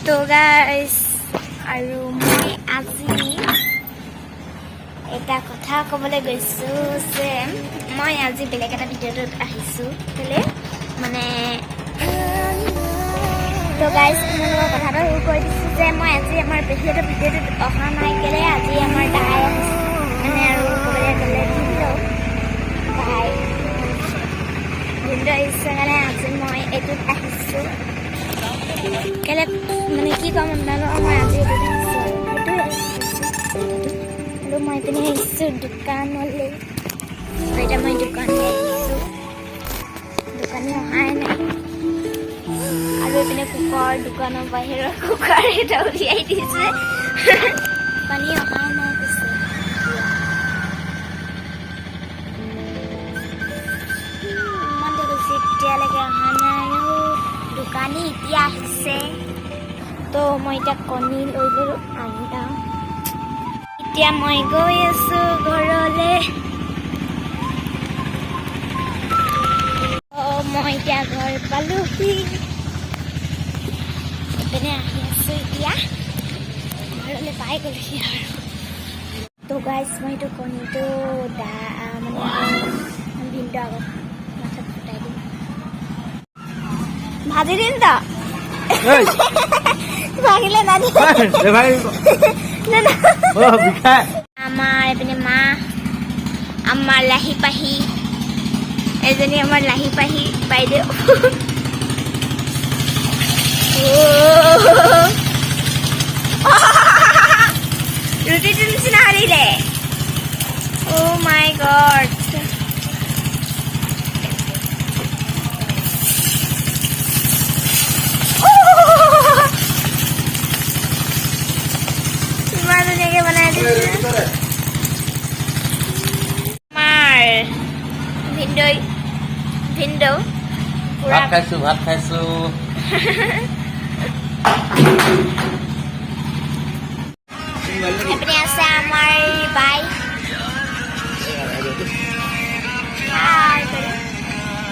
তো গাইস আৰু মই আজি এটা কথা ক'বলৈ গৈছো যে মই আজি বেলেগ এটা ভিডিঅ'ত আহিছো কেলে মানে তো গাইস মই কথাটো কৈ দিছো যে মই আজি আমাৰ পেহিহঁতৰ ভিডিঅ'ত অহা নাই কেলে আজি আমাৰ দাই মানে আৰু ক'বলৈ গ'লে ভিডিঅ' আহিছে কাৰণে আজি মই এইটোত আহিছো কেলে মানে কি ক'ম আপোনালোকক মই আজি এইটোত আহিছো আৰু মই পিনে আহিছোঁ দোকানলৈ এতিয়া মই দোকানলৈ আহিছোঁ দোকানী অহাই নাই আৰু এইপিনে কুকাৰ দোকানৰ বাহিৰৰ কুকাৰ এটা উলিয়াই দিছে পানী অহাই নাই পিছে ইমান দেৰি হৈছে এতিয়ালৈকে অহা নাই দোকানী এতিয়া আহিছে তো মই এতিয়া কণী লৈ ল'লোঁ আনিলা এতিয়া মই গৈ আছোঁ ঘৰলৈ মই এতিয়া ঘৰ পালোহি এইপিনে আহি আছোঁ এতিয়া ঘৰলৈ পাই গ'লোহি আৰু তো গাইছ মই এইটো কণীটো মানে ভিনটো আগত মাথাত ফুটাই দিম ভাজি দিম তো ভাগিলে না আমাৰ এইপিনে মা আমাৰ লাহি পাহি এজনী আমাৰ লাহি পাহি বাইদেউ ৰুটিটো নিচিনা হাৰিলে অ' মাই গড ইমান ধুনীয়াকৈ বনাই দিছে আমাৰ ভিনদেউ ভাত খাইছো এপিনে আছে আমাৰ বাই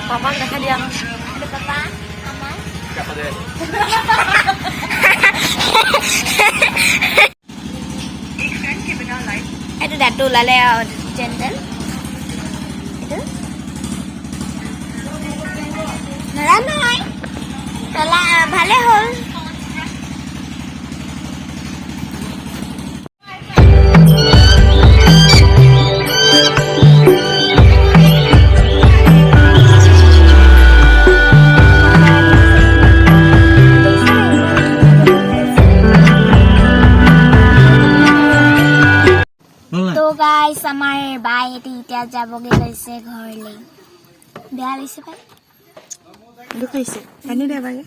পাপাক দেখা দিয়া পাপা আমাৰ এইটো দাঁতটো ওলালে যেন এইটো নাজানো নহয় ভালে হ'ল তো গাইছ আমাৰ বাইহঁতি এতিয়া যাবগৈ লৈছে ঘৰলৈ বেয়া লাগিছে পাই দুখ আহিছে কান্দি দে বাগে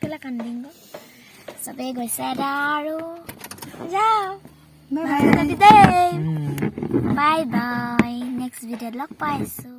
কেলে কান্দিম চবেই গৈছে এটা আৰু যাওঁ বাই বাই নেক্সট ভিডিঅ'ত লগ পাইছোঁ